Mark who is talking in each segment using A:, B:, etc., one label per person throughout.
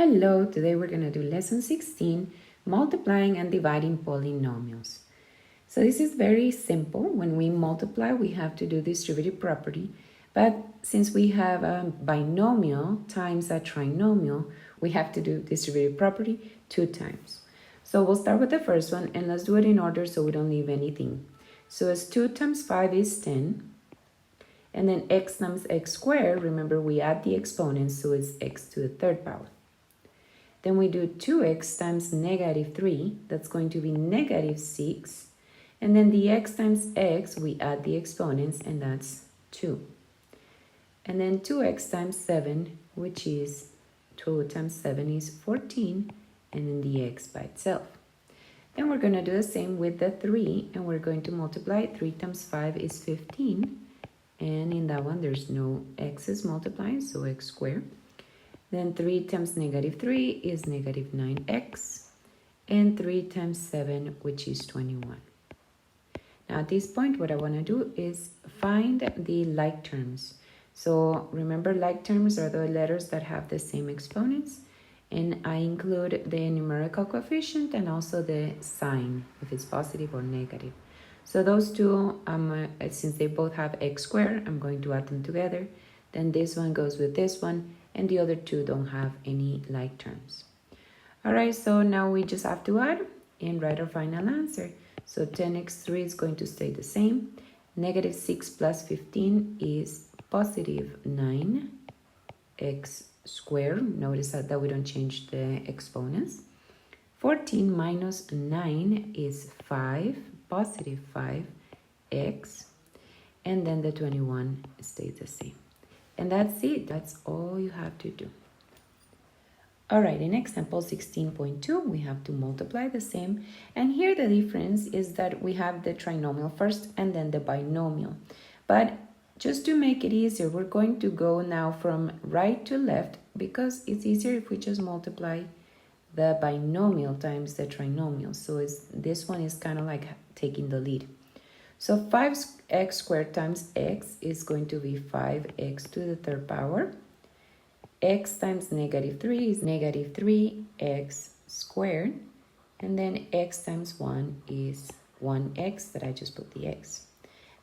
A: Hello, today we're going to do lesson 16, multiplying and dividing polynomials. So this is very simple. When we multiply, we have to do distributive property, but since we have a binomial times a trinomial, we have to do distributive property 2 times. So we'll start with the first one, and let's do it in order so we don't leave anything. So as 2 times 5 is 10, and then x times x squared, remember we add the exponents, so it's x to the third power. Then we do 2x times negative 3, that's going to be negative 6. And then the x times x, we add the exponents, and that's 2. And then 2x times 7, which is 2 times 7 is 14, and then the x by itself. Then we're going to do the same with the 3, and we're going to multiply. 3 times 5 is 15, and in that one there's no x's multiplying, so x squared. Then 3 times negative 3 is negative 9x, and 3 times 7, which is 21. Now at this point, what I want to do is find the like terms. So remember, like terms are the letters that have the same exponents, and I include the numerical coefficient and also the sign, if it's positive or negative. So those two, since they both have x squared, I'm going to add them together. Then this one goes with this one, and the other two don't have any like terms. All right, so now we just have to add and write our final answer. So 10x3 is going to stay the same. Negative 6 plus 15 is positive 9x squared. Notice that we don't change the exponents. 14 minus 9 is 5, positive 5x. And then the 21 stays the same. And that's it. That's all you have to do. All right, in example 16.2, we have to multiply the same. And here the difference is that we have the trinomial first and then the binomial. But just to make it easier, we're going to go now from right to left because it's easier if we just multiply the binomial times the trinomial. So this one is kind of like taking the lead. So 5x squared times x is going to be 5x to the third power. X times negative 3 is negative 3x squared. And then x times 1 is 1x that I just put the x.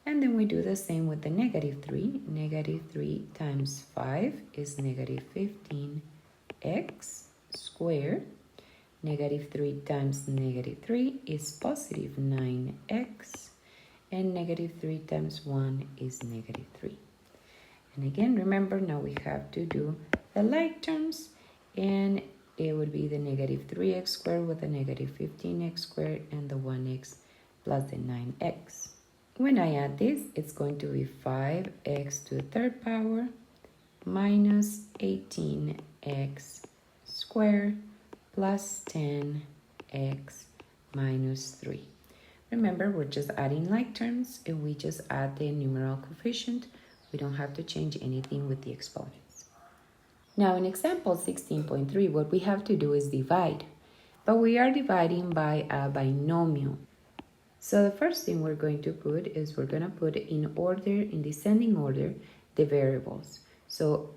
A: And then we do the same with the negative 3. Negative 3 times 5 is negative 15x squared. Negative 3 times negative 3 is positive 9x. And negative 3 times 1 is negative 3. And again, remember, now we have to do the like terms, and it would be the negative 3x squared with the negative 15x squared and the 1x plus the 9x. When I add this, it's going to be 5x to the third power minus 18x squared plus 10x minus 3. Remember, we're just adding like terms, and we just add the numerical coefficient. We don't have to change anything with the exponents. Now in example 16.3, what we have to do is divide. But we are dividing by a binomial. So the first thing we're going to put is we're going to put in order, in descending order, the variables. So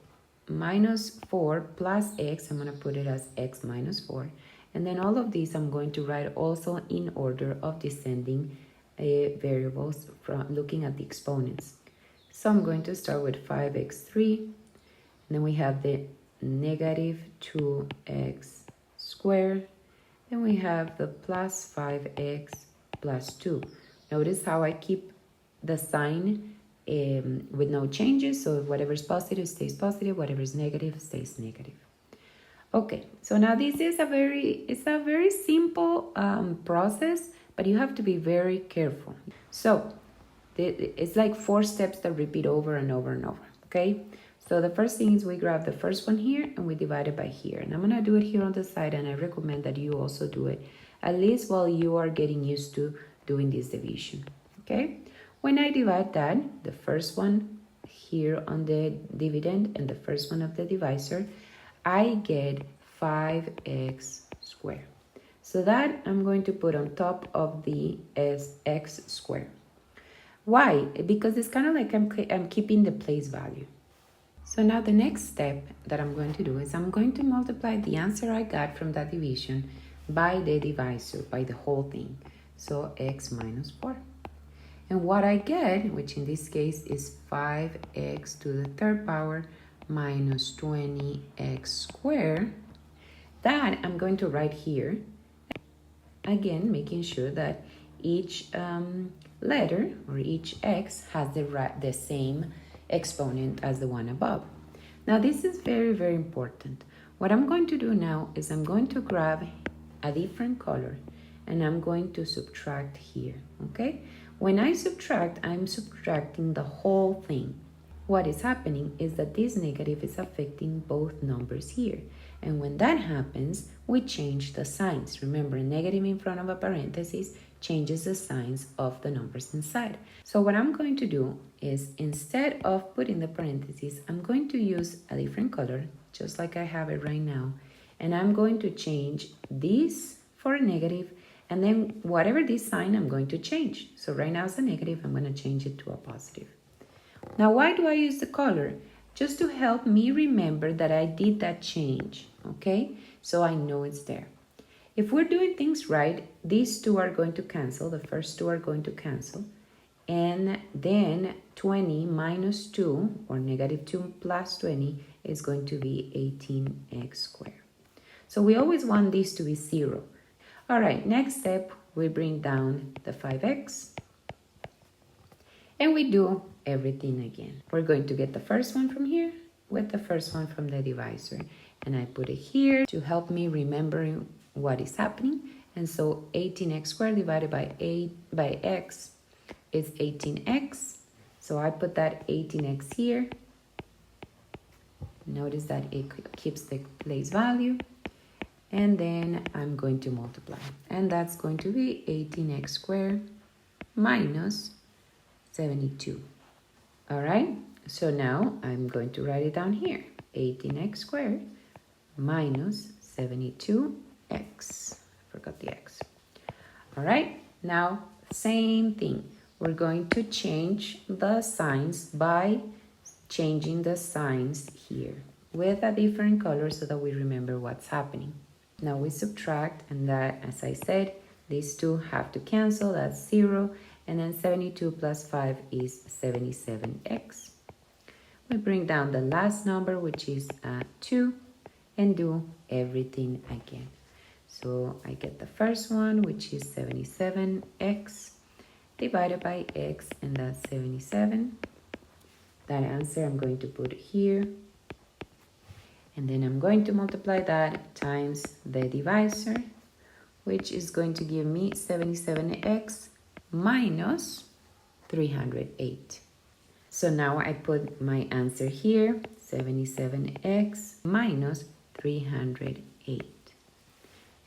A: minus 4 plus x, I'm going to put it as x minus 4. And then all of these I'm going to write also in order of descending variables from looking at the exponents. So I'm going to start with 5x3. And then we have the negative 2x squared. Then we have the plus 5x plus 2. Notice how I keep the sign with no changes. So whatever is positive stays positive, whatever is negative stays negative. Okay, so now this is a very simple process, but you have to be very careful. So it's like 4 steps that repeat over and over and over, okay? So the first thing is we grab the first one here and we divide it by here. And I'm gonna do it here on the side, and I recommend that you also do it, at least while you are getting used to doing this division, okay? When I divide that, the first one here on the dividend and the first one of the divisor, I get 5x squared. So that I'm going to put on top of the x squared. Why? Because it's kind of like I'm keeping the place value. So now the next step that I'm going to do is I'm going to multiply the answer I got from that division by the divisor, by the whole thing. So x minus 4. And what I get, which in this case is 5x to the third power minus 20x squared, that I'm going to write here. Again, making sure that each letter or each x has the same exponent as the one above. Now this is very, very important. What I'm going to do now is I'm going to grab a different color and I'm going to subtract here, okay? When I subtract, I'm subtracting the whole thing. What is happening is that this negative is affecting both numbers here. And when that happens, we change the signs. Remember, negative in front of a parenthesis changes the signs of the numbers inside. So what I'm going to do is, instead of putting the parentheses, I'm going to use a different color, just like I have it right now. And I'm going to change this for a negative, and then whatever this sign, I'm going to change. So right now it's a negative, I'm going to change it to a positive. Now, why do I use the color? Just to help me remember that I did that change, okay? So I know it's there. If we're doing things right, these two are going to cancel. The first two are going to cancel. And then 20 minus 2, or negative 2 plus 20, is going to be 18x squared. So we always want this to be 0. All right, next step, we bring down the 5x. And we do everything again. We're going to get the first one from here with the first one from the divisor. And I put it here to help me remember what is happening. And so 18x squared divided by x is 18x. So I put that 18x here. Notice that it keeps the place value. And then I'm going to multiply. And that's going to be 18x squared minus 72. All right, so now I'm going to write it down here. 18x squared minus 72x. Forgot the x. All right, now same thing. We're going to change the signs by changing the signs here with a different color so that we remember what's happening. Now we subtract, and that, as I said, these two have to cancel. That's 0. And then 72 plus 5 is 77x. We bring down the last number, which is 2, and do everything again. So I get the first one, which is 77x divided by x, and that's 77. That answer I'm going to put here. And then I'm going to multiply that times the divisor, which is going to give me 77x minus 308. So now I put my answer here, 77x minus 308.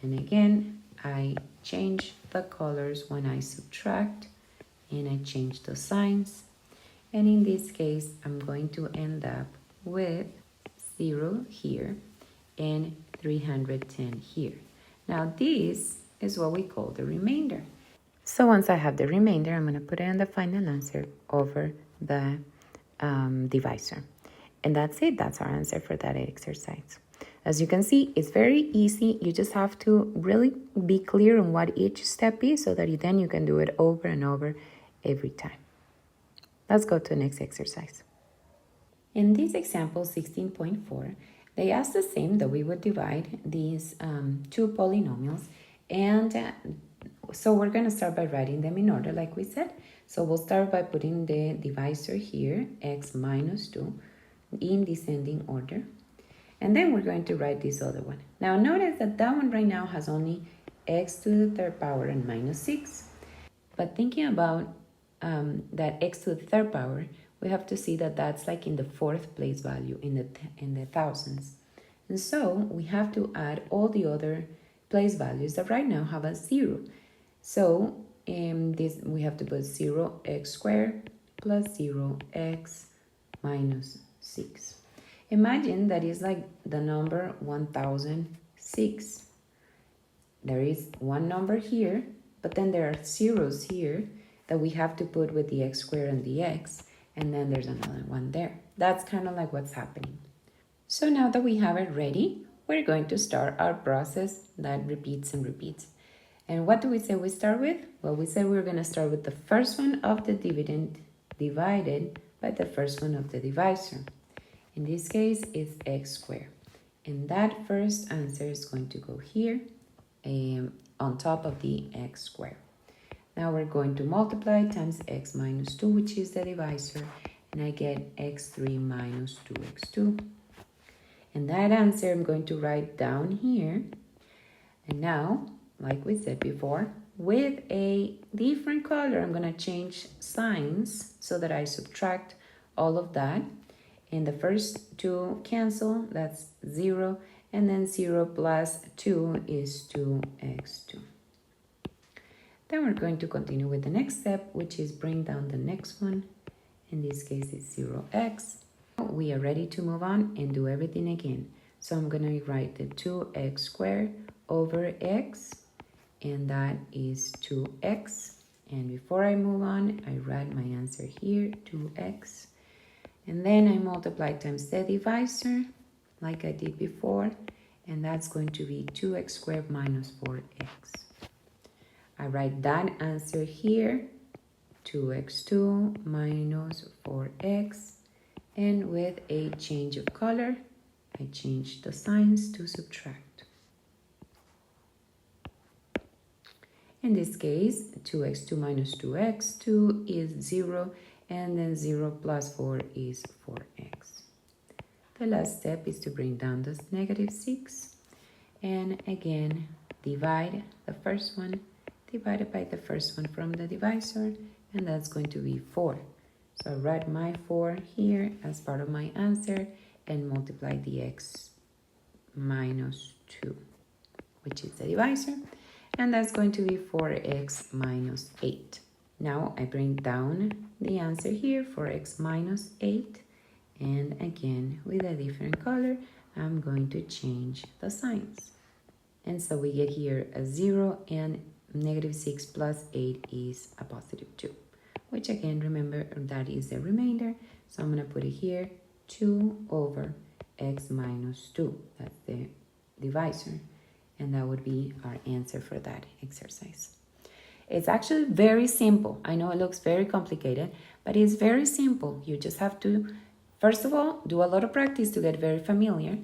A: And again, I change the colors when I subtract, and I change the signs. And in this case, I'm going to end up with 0 here and 310 here. Now this is what we call the remainder. So once I have the remainder, I'm going to put it in the final answer over the divisor. And that's it. That's our answer for that exercise. As you can see, it's very easy. You just have to really be clear on what each step is so that then you can do it over and over every time. Let's go to the next exercise. In this example 16.4, they asked the same, that we would divide these two polynomials, and so we're going to start by writing them in order like we said. So we'll start by putting the divisor here, x minus 2, in descending order. And then we're going to write this other one. Now notice that that one right now has only x to the third power and minus 6. But thinking about that x to the third power, we have to see that that's like in the fourth place value in the thousands. And so we have to add all the other place values that right now have a 0. So in this we have to put 0x squared plus 0x minus 6. Imagine that is like the number 1006. There is one number here, but then there are zeros here that we have to put with the x squared and the x, and then there's another one there. That's kind of like what's happening. So now that we have it ready, we're going to start our process that repeats and repeats. And what do we say we start with? Well, we said we're going to start with the first one of the dividend divided by the first one of the divisor. In this case, it's x squared. And that first answer is going to go here on top of the x squared. Now we're going to multiply times x minus 2, which is the divisor, and I get x3 minus 2x2. And that answer I'm going to write down here. And now, like we said before, with a different color, I'm going to change signs so that I subtract all of that. And the first two cancel, that's 0. And then 0 plus 2 is 2x2. Then we're going to continue with the next step, which is bring down the next one. In this case, it's 0x. We are ready to move on and do everything again. So I'm going to write the 2x squared over x, and that is 2x. And before I move on, I write my answer here, 2x. And then I multiply times the divisor, like I did before, and that's going to be 2x squared minus 4x. I write that answer here, 2x2 minus 4x, and with a change of color, I change the signs to subtract. In this case, 2x2 minus 2x2 is 0, and then 0 plus 4 is 4x. The last step is to bring down this -6, and again, divide the first one, divided by the first one from the divisor, and that's going to be 4. So I write my 4 here as part of my answer and multiply the x minus 2, which is the divisor, and that's going to be 4x minus 8. Now I bring down the answer here, 4x minus 8, and again with a different color, I'm going to change the signs. And so we get here a 0, and -6 plus 8 is a +2, which again, remember, that is the remainder. So I'm going to put it here, 2 over x minus 2. That's the divisor. And that would be our answer for that exercise. It's actually very simple. I know it looks very complicated, but it's very simple. You just have to, first of all, do a lot of practice to get very familiar.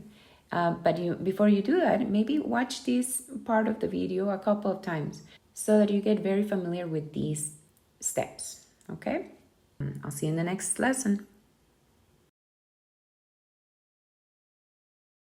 A: Before you do that, maybe watch this part of the video a couple of times so that you get very familiar with these steps, okay? I'll see you in the next lesson.